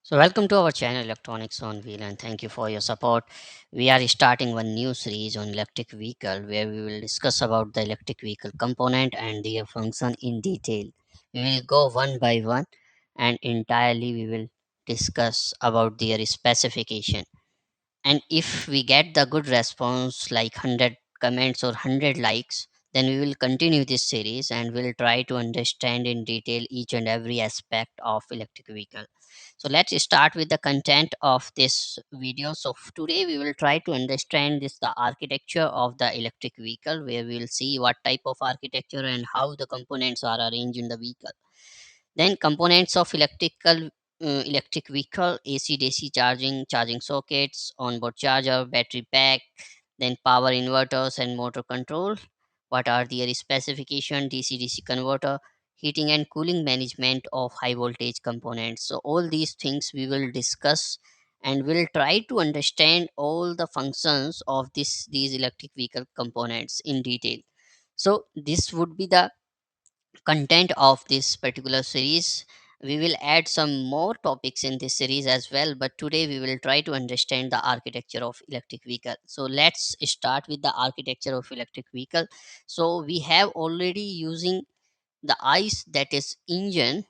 So, welcome to our channel Electronics on Wheel and thank you for your support. We are starting one new series on electric vehicle where we will discuss about the electric vehicle component and their function in detail. We will go one by one and entirely we will discuss about their specification. And if we get the good response like 100 comments or 100 likes, then we will continue this series and we'll try to understand in detail each and every aspect of electric vehicle. So let's start with the content of this video. So today we will try to understand this the architecture of the electric vehicle, where we will see what type of architecture and how the components are arranged in the vehicle. Then components of electric vehicle: AC DC charging, charging sockets, onboard charger, battery pack, then power inverters and motor control. What are their specification? DC DC converter, heating and cooling management of high voltage components. So all these things we will discuss and we'll try to understand all the functions of these electric vehicle components in detail. So this would be the content of this particular series. We will add some more topics in this series as well, but today we will try to understand the architecture of electric vehicle. So let's start with the architecture of electric vehicle. So we have already using the ICE, that is engine,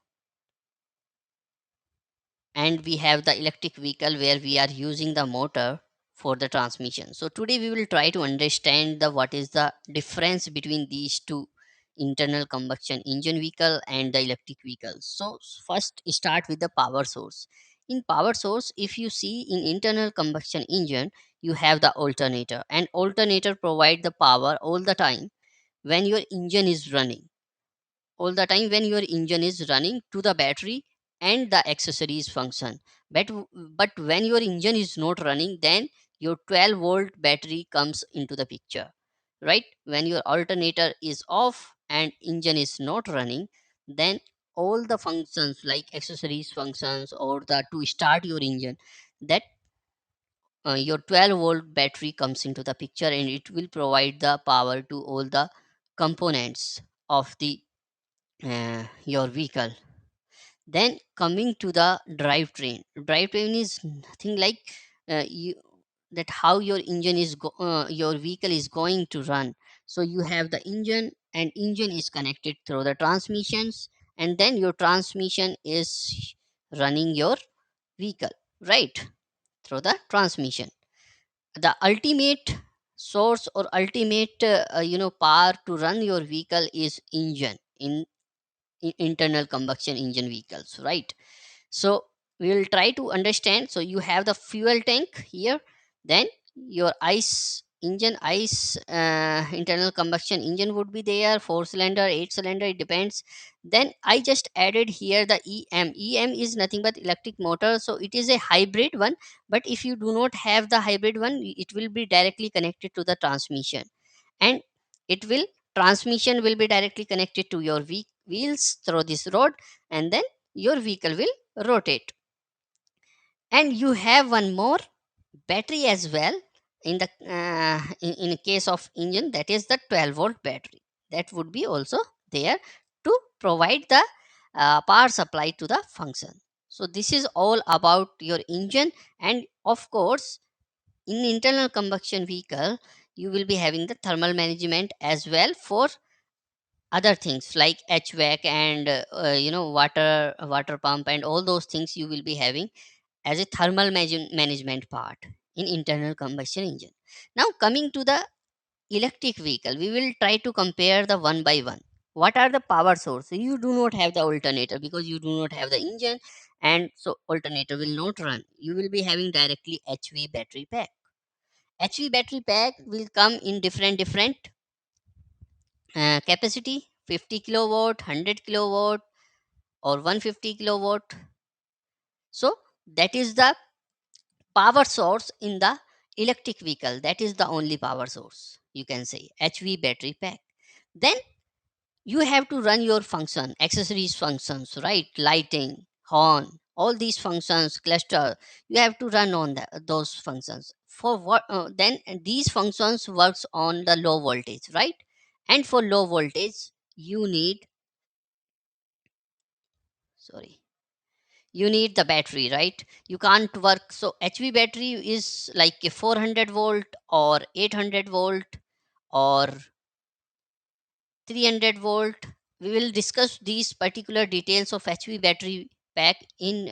and we have the electric vehicle where we are using the motor for the transmission. So today we will try to understand the what is the difference between these two: internal combustion engine vehicle and the electric vehicle. So first start with the power source. In power source, if you see in internal combustion engine, you have the alternator, and alternator provide the power all the time when your engine is running, all the time when your engine is running, to the battery and the accessories function. But when your engine is not running, then your 12-volt battery comes into the picture, right? When your alternator is off and engine is not running, then all the functions like accessories functions or the to start your engine, that your 12-volt battery comes into the picture and it will provide the power to all the components of the your vehicle. Then coming to the drivetrain is nothing like you that how your your vehicle is going to run. So you have the engine, and engine is connected through the transmissions, and then your transmission is running your vehicle, right, through the transmission. The ultimate source or ultimate power to run your vehicle is engine in internal combustion engine vehicles, right? So we will try to understand. So you have the fuel tank here, then your ice internal combustion engine would be there, 4 cylinder, 8 cylinder, it depends. Then I just added here the em is nothing but electric motor, so it is a hybrid one. But if you do not have the hybrid one, it will be directly connected to the transmission, and it will transmission will be directly connected to your wheels through this rod, and then your vehicle will rotate. And you have one more battery as well in the in case of engine, that is the 12-volt battery, that would be also there to provide the power supply to the function. So this is all about your engine. And of course, in internal combustion vehicle, you will be having the thermal management as well for other things like HVAC and water pump and all those things you will be having as a thermal management part in internal combustion engine. Now coming to the electric vehicle, we will try to compare the one by one. What are the power source? You do not have the alternator because you do not have the engine, and so alternator will not run. You will be having directly HV battery pack. HV battery pack will come in different capacity: 50 kilowatt, 100 kilowatt, or 150 kilowatt. So that is the power source in the electric vehicle. That is the only power source, you can say, HV battery pack. Then you have to run your function, accessories functions, right? Lighting, horn, all these functions, cluster, you have to run on those functions. For what then these functions works on the low voltage, right? And for low voltage, you need, sorry, you need the battery, right? You can't work. So HV battery is like a 400 volt or 800 volt or 300 volt. We will discuss these particular details of HV battery pack in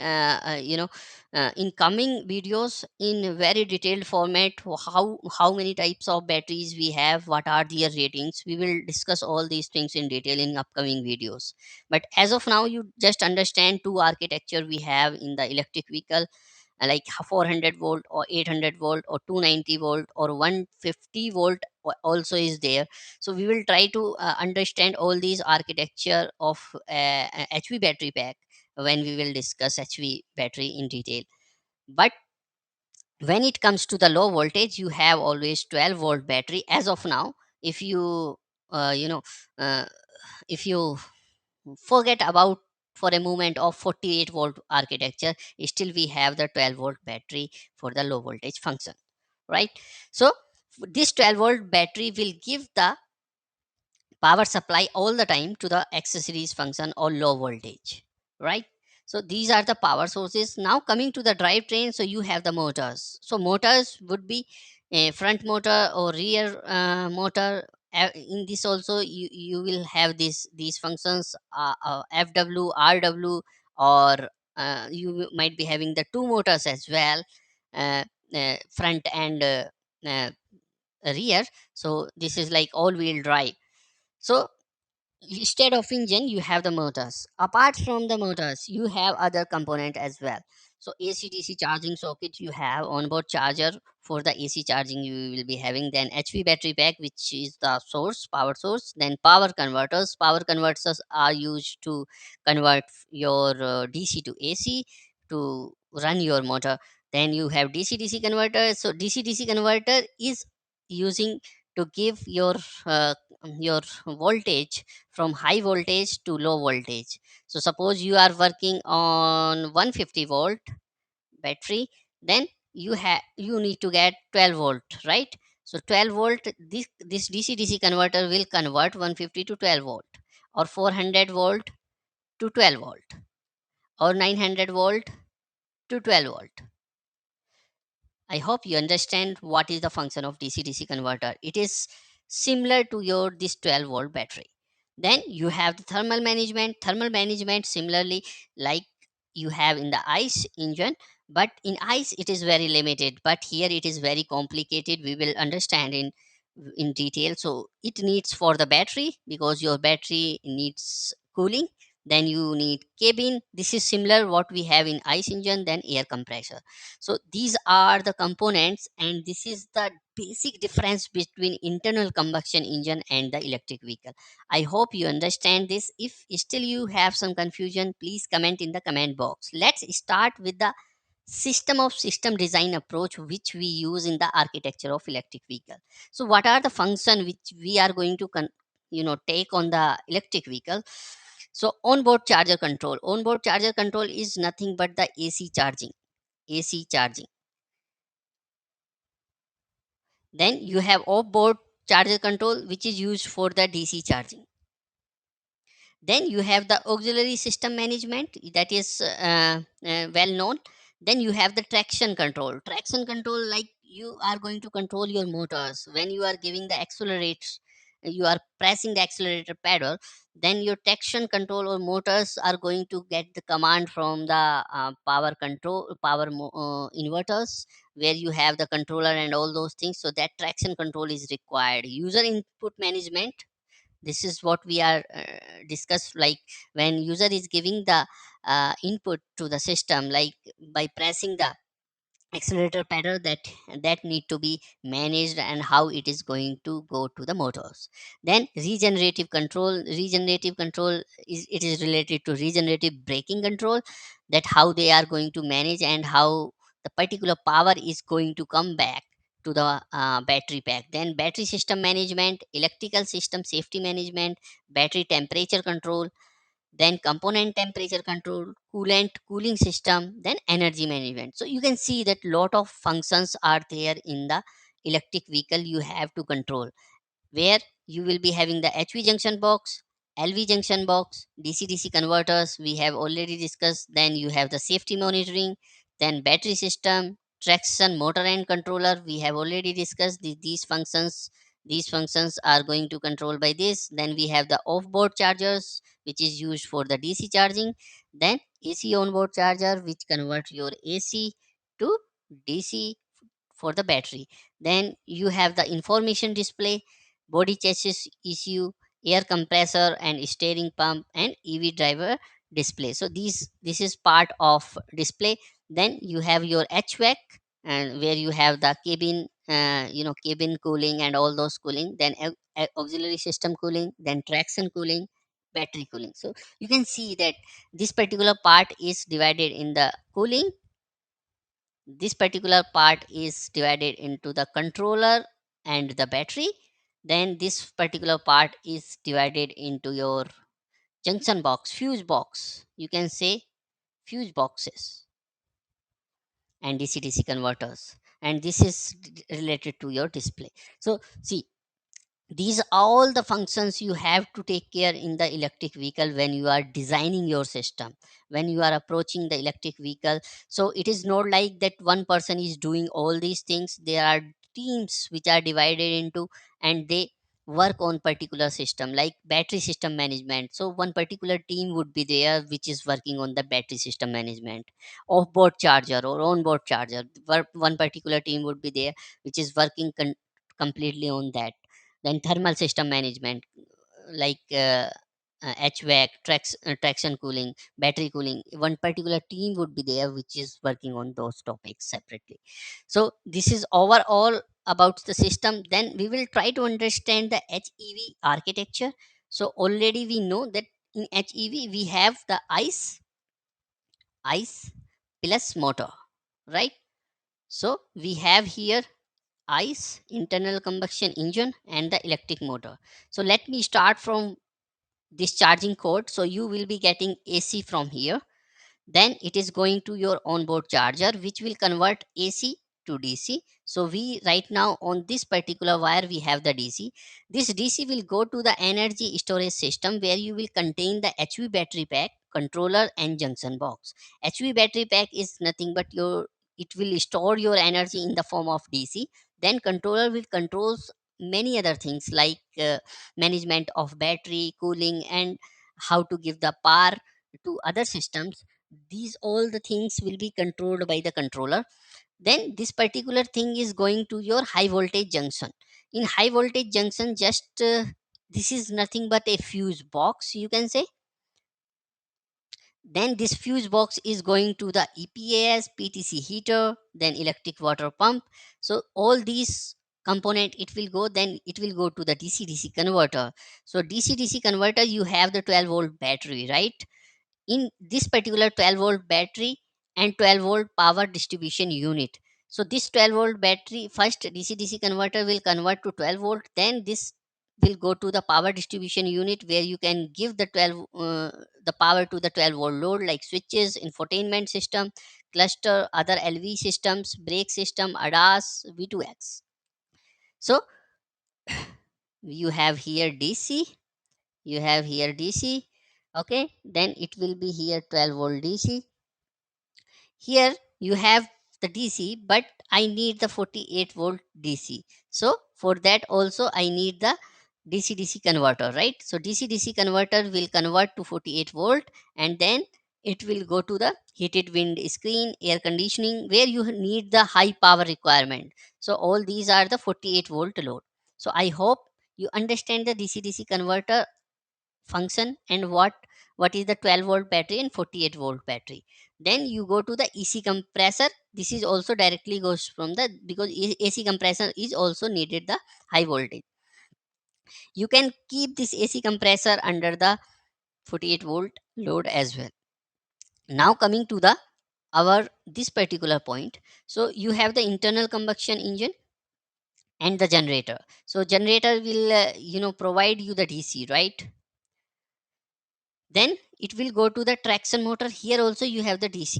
in coming videos in very detailed format. How many types of batteries we have, what are their ratings. We will discuss all these things in detail in upcoming videos. But as of now, you just understand two architecture we have in the electric vehicle, like 400 volt or 800 volt or 290 volt or 150 volt also is there. So we will try to understand all these architecture of HV battery pack when we will discuss HV battery in detail. But when it comes to the low voltage, you have always 12 volt battery as of now. If you uh, you know uh, if you forget about for a moment of 48 volt architecture, still we have the 12 volt battery for the low voltage function, right? So this 12 volt battery will give the power supply all the time to the accessories function or low voltage, right? So these are the power sources. Now coming to the drivetrain, so you have the motors. So motors would be a front motor or rear motor. In this also you will have these functions, FW, RW, or you might be having the two motors as well, uh, front and uh, rear. So this is like all wheel drive. So instead of engine, you have the motors. Apart from the motors, you have other component as well. So AC DC charging socket, you have onboard charger for the AC charging you will be having. Then HV battery pack, which is the source, power source. Then power converters. Power converters are used to convert your DC to AC to run your motor. Then you have DC DC converter. So DC DC converter is using to give your voltage from high voltage to low voltage. So suppose you are working on 150 volt battery, then you need to get 12 volt, right? So 12 volt, this DC DC converter will convert 150 to 12 volt, or 400 volt to 12 volt, or 900 volt to 12 volt. I hope you understand what is the function of DC DC converter. It is similar to your this 12 volt battery. Then you have the thermal management. Thermal management similarly like you have in the ICE engine, but in ICE it is very limited. But here it is very complicated. We will understand in detail. So it needs for the battery, because your battery needs cooling. Then you need cabin. This is similar what we have in ICE engine. Then air compressor. So these are the components, and this is the basic difference between internal combustion engine and the electric vehicle. I hope you understand this. If still you have some confusion, please comment in the comment box. Let's start with the system of system design approach which we use in the architecture of electric vehicle. So what are the function which we are going to take on the electric vehicle? So onboard charger control. Onboard charger control is nothing but the AC charging. Then you have off-board charger control, which is used for the DC charging. Then you have the auxiliary system management, that is well known. Then you have the traction control. Traction control, like you are going to control your motors when you are giving the accelerator, you are pressing the accelerator pedal. Then your traction control or motors are going to get the command from the power inverters, where you have the controller and all those things. So that traction control is required. User input management, this is what we are discuss, like when user is giving the input to the system, like by pressing the accelerator pedal, that need to be managed, and how it is going to go to the motors. Then regenerative control is, it is related to regenerative braking control, that how they are going to manage and how the particular power is going to come back to the battery pack. Then battery system management, electrical system safety management, battery temperature control, then component temperature control, coolant cooling system, then energy management. So you can see that lot of functions are there in the electric vehicle you have to control, where you will be having the HV junction box, LV junction box, DC-DC converters, we have already discussed. Then you have the safety monitoring, then battery system, traction motor and controller. We have already discussed these functions. These functions are going to control by this. Then we have the off-board chargers, which is used for the DC charging. Then AC on-board charger, which converts your AC to DC for the battery. Then you have the information display, body chassis issue, air compressor and steering pump, and EV driver display. So this is part of display. Then you have your HVAC, and where you have the cabin, cabin cooling and all those cooling. Then auxiliary system cooling, then traction cooling, battery cooling. So you can see that this particular part is divided in the cooling. This particular part is divided into the controller and the battery. Then this particular part is divided into your junction box, fuse box, you can say, fuse boxes and DC-DC converters. And this is related to your display. So see, these are all the functions you have to take care in the electric vehicle when you are designing your system, when you are approaching the electric vehicle. So it is not like that one person is doing all these things. There are teams which are divided into, and they work on particular system like battery system management. So one particular team would be there which is working on the battery system management. Off board charger or on board charger, one particular team would be there which is working completely on that. Then thermal system management, like HVAC, traction cooling, battery cooling. One particular team would be there which is working on those topics separately. So this is overall about the system. Then we will try to understand the HEV architecture. So already we know that in HEV we have the ICE plus motor, right? So we have here ICE, internal combustion engine, and the electric motor. So let me start from this charging cord. So you will be getting AC from here. Then it is going to your onboard charger, which will convert AC to DC. So we right now on this particular wire we have the DC. This DC will go to the energy storage system where you will contain the HV battery pack, controller, and junction box. HV battery pack is nothing but your, it will store your energy in the form of DC. Then controller will controls many other things like management of battery, cooling, and how to give the power to other systems. These all the things will be controlled by the controller. Then this particular thing is going to your high voltage junction. In high voltage junction, just this is nothing but a fuse box, you can say. Then this fuse box is going to the EPAS, PTC heater, then electric water pump. So all these component it will go, then it will go to the DC-DC converter. So DC-DC converter, you have the 12-volt battery, right? In this particular 12-volt battery and 12-volt power distribution unit. So this 12-volt battery, first DC-DC converter will convert to 12-volt, then this will go to the power distribution unit where you can give the 12 the power to the 12-volt load like switches, infotainment system, cluster, other LV systems, brake system, ADAS, V2X. So you have here DC, you have here DC. Okay, then it will be here 12-volt DC. Here you have the DC, but I need the 48-volt DC. So for that also I need the DC-DC converter, right? So DC-DC converter will convert to 48-volt, and then it will go to the heated wind screen, air conditioning, where you need the high power requirement. So all these are the 48-volt load. So I hope you understand the DC-DC converter function and what is the 12-volt battery and 48-volt battery. Then you go to the AC compressor. This is also directly goes from the, because AC compressor is also needed the high voltage. You can keep this AC compressor under the 48-volt load as well. Now coming to the our this particular point. So you have the internal combustion engine and the generator. So generator will provide you the DC, right? Then it will go to the traction motor. Here also you have the DC,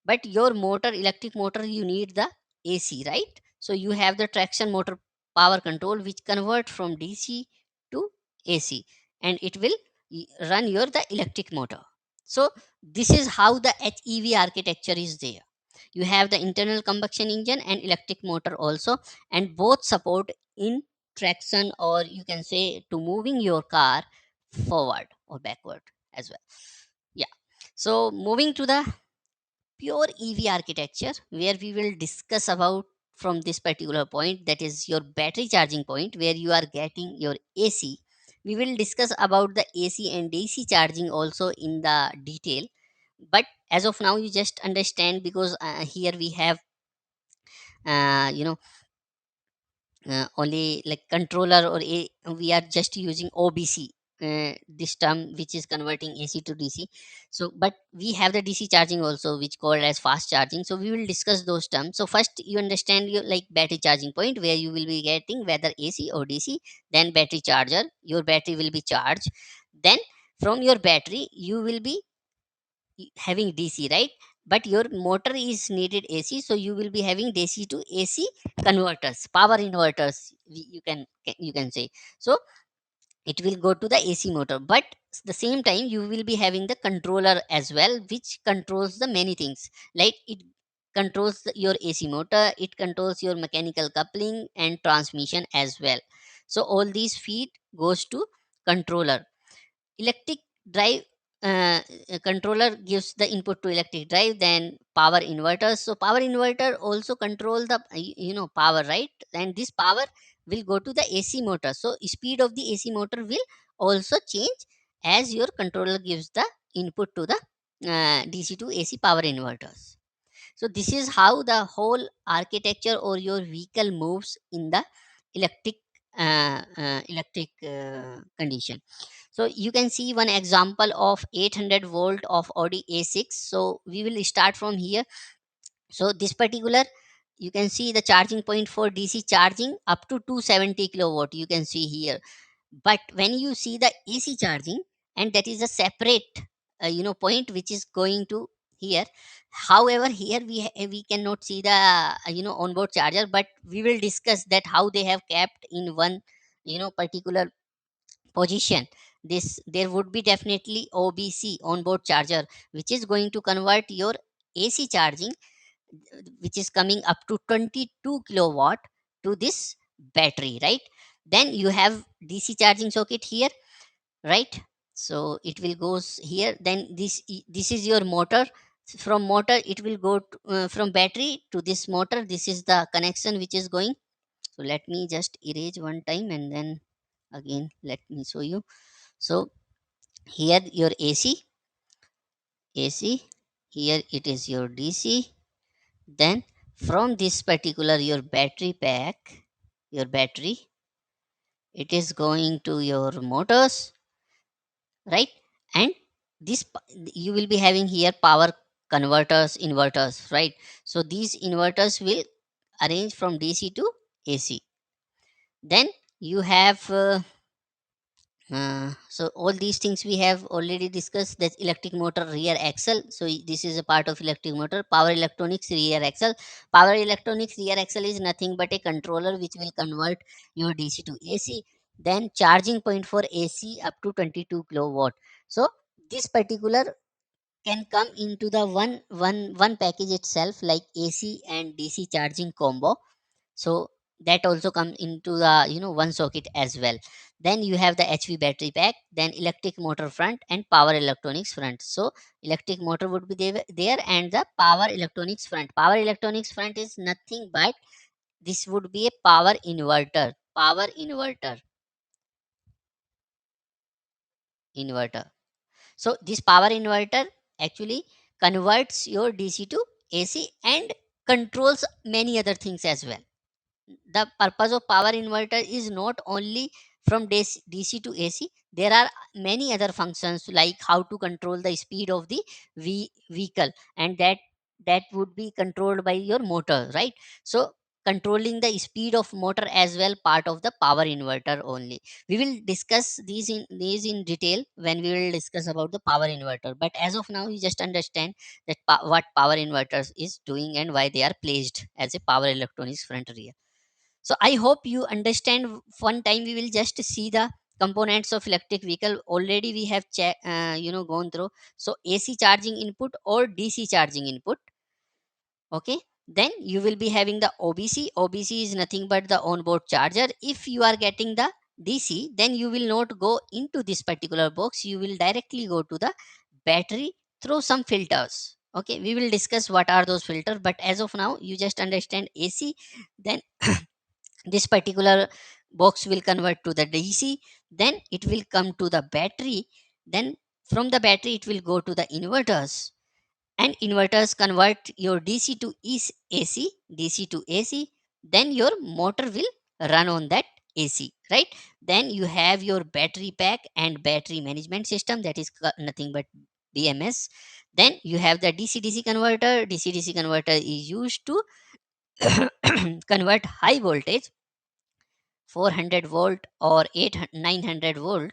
but your motor, electric motor, you need the AC, right? So you have the traction motor power control which convert from DC to AC, and it will run your the electric motor. So this is how the HEV architecture is there. You have the internal combustion engine and electric motor also, and both support in traction, or you can say to moving your car forward or backward as well. Yeah. So moving to the pure EV architecture, where we will discuss about from this particular point, that is your battery charging point, where you are getting your AC. We will discuss about the AC and DC charging also in the detail. But as of now, you just understand, because here we have uh, you know only like controller, we are just using OBC, this term which is converting AC to DC. So but we have the DC charging also, which called as fast charging. So we will discuss those terms. So first you understand your like battery charging point, where you will be getting whether AC or DC. Then battery charger, your battery will be charged. Then from your battery you will be having DC, right? But your motor is needed AC, so you will be having DC to AC converters, power inverters, you can say. So it will go to the AC motor, but the same time you will be having the controller as well, which controls the many things. Like it controls your AC motor, it controls your mechanical coupling and transmission as well. So all these feed goes to controller. Electric drive, controller gives the input to electric drive, then power inverters. So power inverter also control the power, right? And this power will go to the AC motor. So speed of the AC motor will also change as your controller gives the input to the DC to AC power inverters. So this is how the whole architecture or your vehicle moves in the electric condition. So you can see one example of 800 volt of Audi A6. So we will start from here. So this particular, you can see the charging point for DC charging up to 270 kilowatt, you can see here. But when you see the AC charging, and that is a separate point which is going to here. However, here we cannot see the onboard charger, but we will discuss that how they have kept in one particular position. This there would be definitely OBC, onboard charger, which is going to convert your AC charging, which is coming up to 22 kilowatt, to this battery, right? Then you have DC charging socket here, right? So it will goes here. Then this is your motor. From motor it will go to, from battery to this motor. This is the connection which is going. So let me just erase one time, and then again let me show you. So here your AC, here it is your DC. Then from this particular your battery pack, your battery, it is going to your motors, right? And you will be having here power converters, inverters, right? So these inverters will arrange from DC to AC. Then you have so all these things we have already discussed. That electric motor rear axle. So this is a part of electric motor. Power electronics rear axle. Power electronics rear axle is nothing but a controller which will convert your DC to AC. Then charging point for AC up to 22 kilowatt. So this particular can come into the one package itself, like AC and DC charging combo. So that also come into the one socket as well. Then you have the HV battery pack, then electric motor front and power electronics front. So electric motor would be there, and the power electronics front. Power electronics front is nothing but this would be a power inverter. So this power inverter actually converts your DC to AC and controls many other things as well. The purpose of power inverter is not only from DC to AC. There are many other functions, like how to control the speed of the vehicle, and that would be controlled by your motor, right? So controlling the speed of motor as well, part of the power inverter only. We will discuss these in detail when we will discuss about the power inverter. But as of now, you just understand that what power inverters is doing and why they are placed as a power electronics front rear. So I hope you understand. One time we will just see the components of electric vehicle already we have gone through. So AC charging input or DC charging input. Okay, then you will be having the OBC is nothing but the onboard charger. If you are getting the DC, then you will not go into this particular box, you will directly go to the battery through some filters. Okay, we will discuss what are those filters, but as of now you just understand AC. Then this particular box will convert to the DC, then it will come to the battery, then from the battery it will go to the inverters, and inverters convert your DC to AC, DC to AC, then your motor will run on that AC, right? Then you have your battery pack and battery management system, that is nothing but BMS. Then you have the DC-DC converter. DC-DC converter is used to convert high voltage 400 volt or 900 volt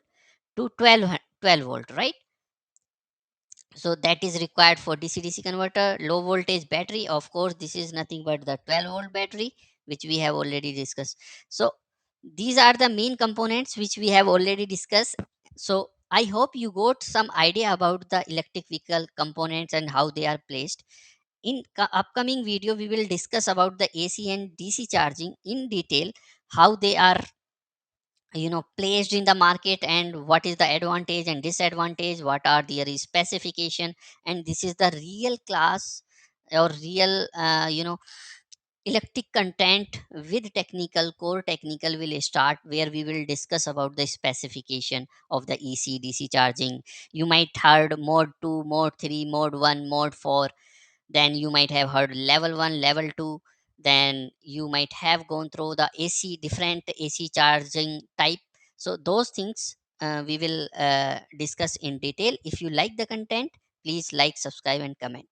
to 12 volt, right? So that is required for DC-DC converter. Low voltage battery, of course, this is nothing but the 12 volt battery, which we have already discussed. So these are the main components which we have already discussed. So I hope you got some idea about the electric vehicle components and how they are placed. In upcoming video we will discuss about the AC and DC charging in detail, how they are placed in the market, and what is the advantage and disadvantage, what are their specification. And this is the real class or real electric content with technical core technical will start, where we will discuss about the specification of the AC DC charging. You might heard mode 2, mode 3, mode 1, mode 4, then you might have heard level 1, level 2, then you might have gone through the AC, different AC charging type. So those things we will discuss in detail. If you like the content, please like, subscribe and comment.